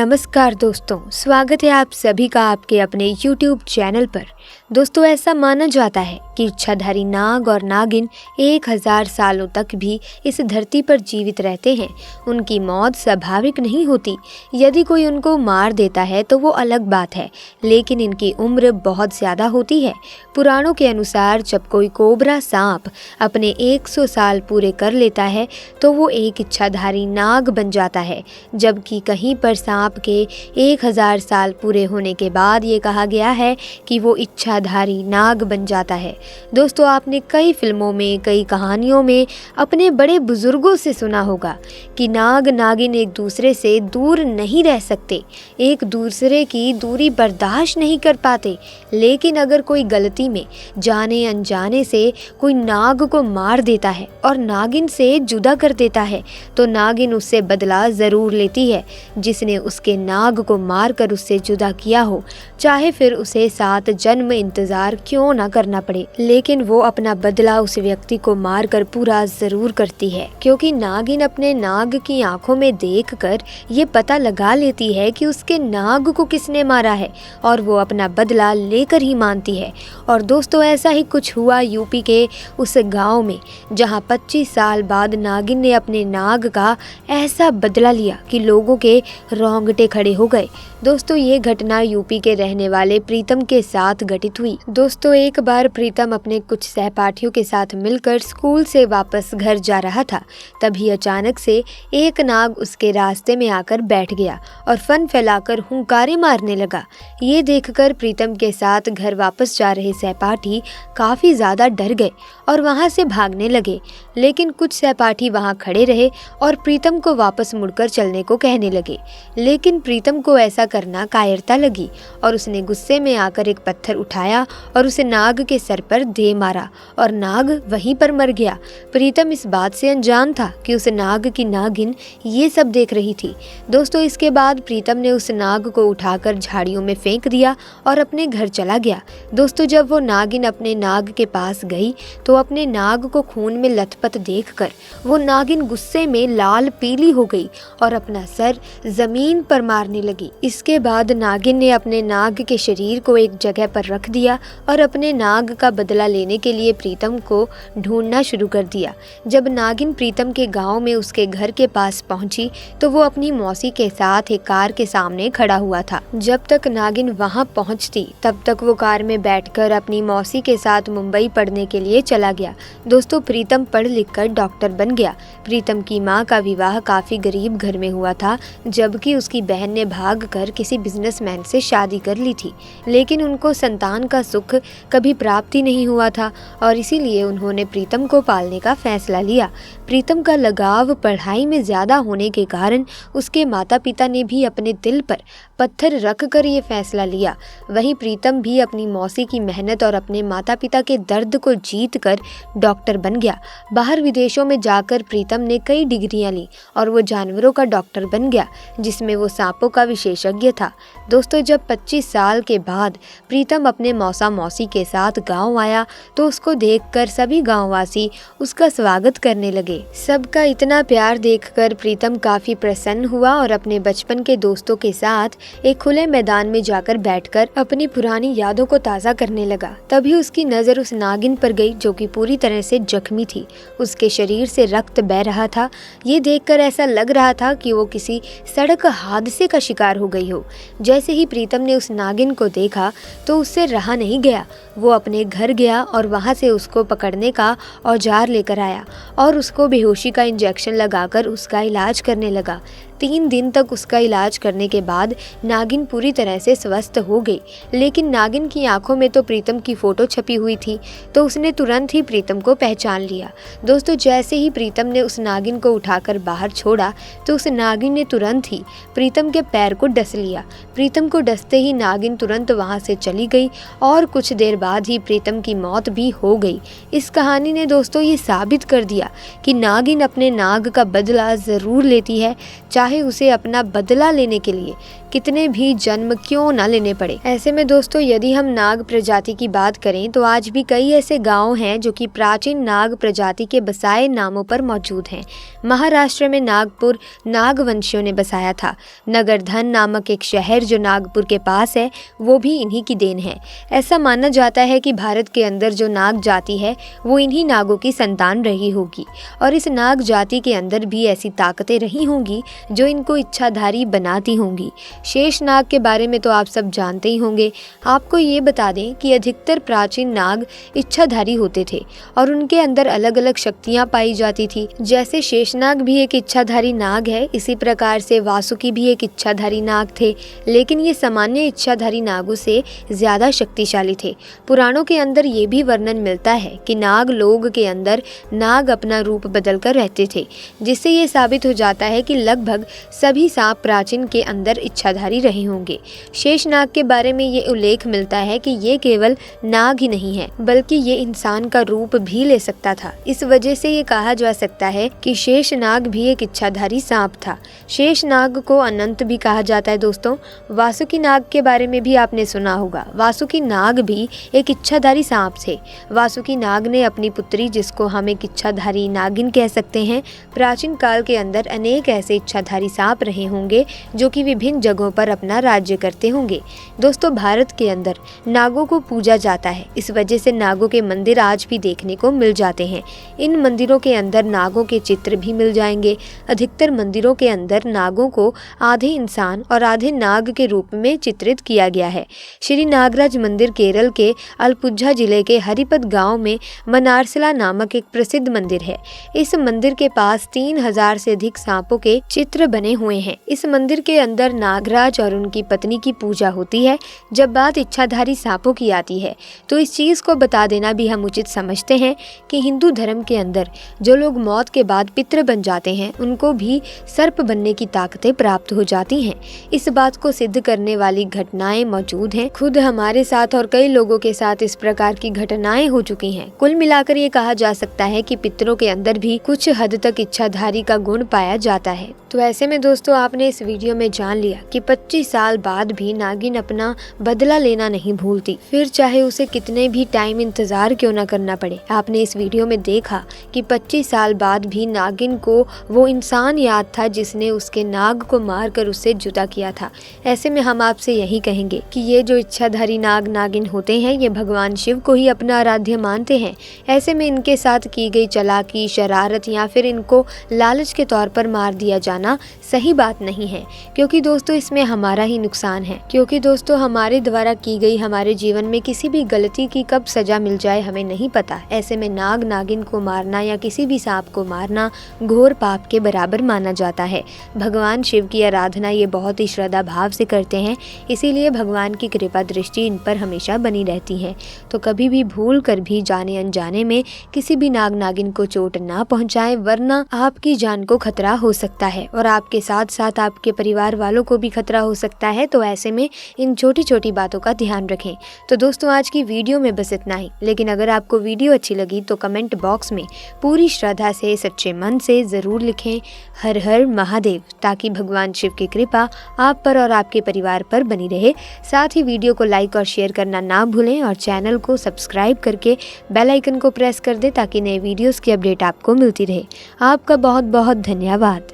नमस्कार दोस्तों, स्वागत है आप सभी का आपके अपने YouTube चैनल पर। दोस्तों, ऐसा माना जाता है कि इच्छाधारी नाग और नागिन 1000 सालों तक भी इस धरती पर जीवित रहते हैं। उनकी मौत स्वाभाविक नहीं होती। यदि कोई उनको मार देता है तो वो अलग बात है, लेकिन इनकी उम्र बहुत ज़्यादा होती है। पुराणों के अनुसार जब कोई कोबरा सांप अपने 100 साल पूरे कर लेता है तो वो एक इच्छाधारी नाग बन जाता है, जबकि कहीं पर सांप के 1000 साल पूरे होने के बाद ये कहा गया है कि वो इच्छाधारी नाग बन जाता है। दोस्तों, आपने कई फिल्मों में, कई कहानियों में अपने बड़े बुजुर्गों से सुना होगा कि नाग नागिन एक दूसरे से दूर नहीं रह सकते, एक दूसरे की दूरी बर्दाश्त नहीं कर पाते। लेकिन अगर कोई गलती में जाने अनजाने से कोई नाग को मार देता है और नागिन से जुदा कर देता है तो नागिन उससे बदला ज़रूर लेती है, जिसने उसके नाग को मारकर उससे जुदा किया हो, चाहे फिर उसे 7 जन्म इंतजार क्यों ना करना पड़े। लेकिन वो अपना बदला उस व्यक्ति को मारकर पूरा जरूर करती है, क्योंकि नागिन अपने नाग की आंखों में देखकर ये पता लगा लेती है कि उसके नाग को किसने मारा है और वो अपना बदला लेकर ही मानती है। और दोस्तों, ऐसा ही कुछ हुआ यूपी के उस गाँव में, जहाँ 25 साल बाद नागिन ने अपने नाग का ऐसा बदला लिया कि लोगों के रोंगटे खड़े हो गए। दोस्तों, ये घटना यूपी के रहने वाले प्रीतम के साथ घटित हुई। दोस्तों, एक बार प्रीतम अपने कुछ सहपाठियों के साथ मिलकर स्कूल से वापस घर जा रहा था। तभी अचानक से एक नाग उसके रास्ते में आकर बैठ गया और फन फैलाकर हुंकारे मारने लगा। ये देखकर प्रीतम के साथ घर वापस जा रहे सहपाठी काफी ज्यादा डर गए और वहां से भागने लगे। लेकिन कुछ सहपाठी वहां खड़े रहे और प्रीतम को वापस मुड़कर चलने को कहने लगे। लेकिन प्रीतम को ऐसा करना कायरता लगी और उसने गुस्से में आकर एक पत्थर उठाया और उसे नाग के सर पर दे मारा और नाग वहीं पर मर गया। प्रीतम इस बात से अनजान था कि उस नाग की नागिन ये सब देख रही थी। दोस्तों, इसके बाद प्रीतम ने उस नाग को उठाकर झाड़ियों में फेंक दिया और अपने घर चला गया। दोस्तों, जब वो नागिन अपने नाग के पास गई तो अपने नाग को खून में लथपथ देखकर वो नागिन गुस्से में लाल पीली हो गई और अपना सर जमीन पर मारने लगी। इसके बाद नागिन ने अपने नाग के शरीर को एक जगह पर रख दिया और अपने नाग का बदला लेने के लिए प्रीतम को ढूंढना शुरू कर दिया। जब नागिन प्रीतम के गांव में उसके घर के पास पहुंची तो वो अपनी मौसी के साथ एक कार के सामने खड़ा हुआ था। जब तक नागिन वहां पहुंचती तब तक वो कार में बैठकर अपनी मौसी के साथ मुंबई पढ़ने के लिए चला गया। दोस्तों, प्रीतम पढ़ लिख कर डॉक्टर बन गया। प्रीतम की माँ का विवाह काफी गरीब घर में हुआ था, जबकि उसकी बहन ने भागकर किसी बिजनेसमैन से शादी कर ली थी। लेकिन उनको संतान का सुख कभी प्राप्त ही नहीं हुआ था और इसीलिए उन्होंने प्रीतम को पालने का फैसला लिया। प्रीतम का लगाव पढ़ाई में ज़्यादा होने के कारण उसके माता पिता ने भी अपने दिल पर पत्थर रख कर ये फैसला लिया। वहीं प्रीतम भी अपनी मौसी की मेहनत और अपने माता पिता के दर्द को जीत कर डॉक्टर बन गया। बाहर विदेशों में जाकर प्रीतम ने कई डिग्रियां ली और वो जानवरों का डॉक्टर बन गया, जिसमें वो सांपों का विशेषज्ञ था। दोस्तों, जब 25 साल के बाद प्रीतम अपने मौसा मौसी के साथ गांव आया तो उसको देखकर सभी गांववासी उसका स्वागत करने लगे। सबका इतना प्यार देखकर प्रीतम काफी प्रसन्न हुआ और अपने बचपन के दोस्तों के साथ एक खुले मैदान में जाकर बैठकर अपनी पुरानी यादों को ताज़ा करने लगा। तभी उसकी नज़र उस नागिन पर गई जो कि पूरी तरह से जख्मी थी। उसके शरीर से रक्त बह रहा था। ये देखकर ऐसा लग रहा था कि वो किसी सड़क हादसे का शिकार हो गई हो। जैसे ही प्रीतम ने उस नागिन को देखा तो उससे रहा नहीं गया। वो अपने घर गया और वहाँ से उसको पकड़ने का औजार लेकर आया और उसको बेहोशी का इंजेक्शन लगाकर उसका इलाज करने लगा। 3 दिन तक उसका इलाज करने के बाद नागिन पूरी तरह से स्वस्थ हो गई। लेकिन नागिन की आंखों में तो प्रीतम की फ़ोटो छपी हुई थी, तो उसने तुरंत ही प्रीतम को पहचान लिया। दोस्तों, जैसे ही प्रीतम ने उस नागिन को उठाकर बाहर छोड़ा तो उस नागिन ने तुरंत ही प्रीतम के पैर को डस लिया। प्रीतम को डसते ही नागिन तुरंत वहाँ से चली गई और कुछ देर बाद ही प्रीतम की मौत भी हो गई। इस कहानी ने दोस्तों ये साबित कर दिया कि नागिन अपने नाग का बदला ज़रूर लेती है, चाहे उसे अपना बदला लेने के लिए कितने भी जन्म क्यों न लेने पड़े। ऐसे में दोस्तों यदि हम नाग प्रजाति की बात करें तो आज भी कई ऐसे गांव हैं जो कि प्राचीन नाग प्रजाति के बसाए नामों पर मौजूद हैं। महाराष्ट्र में नागपुर नागवंशियों ने बसाया था। नगरधन नामक एक शहर जो नागपुर के पास है वो भी इन्हीं की देन है। ऐसा माना जाता है कि भारत के अंदर जो नाग जाति है वो इन्हीं नागों की संतान रही होगी और इस नाग जाति के अंदर भी ऐसी ताकतें रही होंगी जो इनको इच्छाधारी बनाती होंगी। शेष नाग के बारे में तो आप सब जानते ही होंगे। आपको ये बता दें कि अधिकतर प्राचीन नाग इच्छाधारी होते थे और उनके अंदर अलग अलग शक्तियां पाई जाती थी। जैसे शेषनाग भी एक इच्छाधारी नाग है, इसी प्रकार से वासुकी भी एक इच्छाधारी नाग थे, लेकिन ये सामान्य इच्छाधारी नागों से ज्यादा शक्तिशाली थे। पुराणों के अंदर ये भी वर्णन मिलता है कि नाग लोग के अंदर नाग अपना रूप बदलकर रहते थे, जिससे ये साबित हो जाता है कि लगभग सभी सांप प्राचीन के अंदर इच्छाधारी रहे होंगे। शेषनाग के बारे में ये उल्लेख मिलता है कि ये केवल नाग ही नहीं है बल्कि ये इंसान का रूप भी ले सकता था। इस वजह से ये कहा जा सकता है कि शेषनाग भी एक इच्छाधारी सांप था। शेषनाग को अनंत भी कहा जाता है। दोस्तों वासुकी नाग के बारे में भी आपने सुना होगा। वासुकी नाग भी एक इच्छाधारी सांप थे। वासुकी नाग ने अपनी पुत्री, जिसको हम एक इच्छाधारी नागिन कह सकते हैं, प्राचीन काल के अंदर अनेक ऐसे इच्छाधारी सांप रहे होंगे जो कि विभिन्न जगहों पर अपना राज्य करते होंगे। दोस्तों भारत के अंदर नागों को पूजा जाता है, इस वजह से नागों के मंदिर आज भी देखने को मिल जाते हैं। इन मंदिरों के अंदर नागों के चित्र भी मिल जाएंगे। अधिकतर मंदिरों के अंदर नागों को आधे इंसान और आधे नाग के रूप में चित्रित किया गया है। श्री नागराज मंदिर केरल के अलपुझा जिले के हरिपद गांव में मनारसला नामक एक प्रसिद्ध मंदिर है। इस मंदिर के पास 3000 से अधिक सांपों के चित्र बने हुए हैं। इस मंदिर के अंदर नागराज और उनकी पत्नी की पूजा होती है। जब बात इच्छाधारी सांपों की आती है तो इस चीज को बता देना भी हम उचित समझते हैं कि हिंदू धर्म के अंदर जो लोग मौत के बाद पितृ बन जाते हैं उनको भी सर्प बनने की ताकतें प्राप्त हो जाती हैं। इस बात को सिद्ध करने वाली घटनाएं मौजूद हैं। खुद हमारे साथ और कई लोगों के साथ इस प्रकार की घटनाएं हो चुकी हैं। कुल मिलाकर ये कहा जा सकता है कि पितरों के अंदर भी कुछ हद तक इच्छाधारी का गुण पाया जाता है। तो ऐसे में दोस्तों आपने इस वीडियो में जान लिया कि 25 साल बाद भी नागिन अपना बदला लेना नहीं भूलती, फिर चाहे उसे कितने भी टाइम इंतजार क्यों न करना पड़े। आपने इस वीडियो में देखा कि 25 साल बाद भी नागिन को वो इंसान याद था जिसने उसके नाग को मारकर उससे जुदा किया था। ऐसे में हम आपसे यही कहेंगे कि ये जो इच्छाधारी नाग नागिन होते हैं ये भगवान शिव को ही अपना आराध्य मानते हैं। ऐसे में इनके साथ की गई चालाकी, शरारत या फिर इनको लालच के तौर पर मार दिया जाना सही बात नहीं है, क्योंकि दोस्तों इसमें हमारा ही नुकसान है। क्योंकि दोस्तों हमारे द्वारा की गई हमारे जीवन में किसी भी गलती की कब सजा मिल जाए हमें नहीं पता। ऐसे में नाग नागिन को मारना या किसी भी सांप को मारना घोर पाप के बराबर माना जाता है। भगवान शिव की आराधना ये बहुत ही श्रद्धा भाव से करते हैं, इसीलिए भगवान की कृपा दृष्टि इन पर हमेशा बनी रहती है। तो कभी भी भूल कर भी जाने अनजाने में किसी भी नाग नागिन को चोट ना पहुंचाएं, वरना आपकी जान को खतरा हो सकता है और आपके साथ साथ आपके परिवार वालों को भी खतरा हो सकता है। तो ऐसे में इन छोटी छोटी बातों का ध्यान रखें। तो दोस्तों आज की वीडियो में बस इतना ही, लेकिन अगर आपको वीडियो अच्छी लगी तो कमेंट बॉक्स में पूरी श्रद्धा से सच्चे मन से ज़रूर लिखें हर हर महादेव, ताकि भगवान शिव की कृपा आप पर और आपके परिवार पर बनी रहे। साथ ही वीडियो को लाइक और शेयर करना ना भूलें और चैनल को सब्सक्राइब करके बेल आइकन को प्रेस कर दें ताकि नए वीडियोस की अपडेट आपको मिलती रहे। आपका बहुत बहुत धन्यवाद।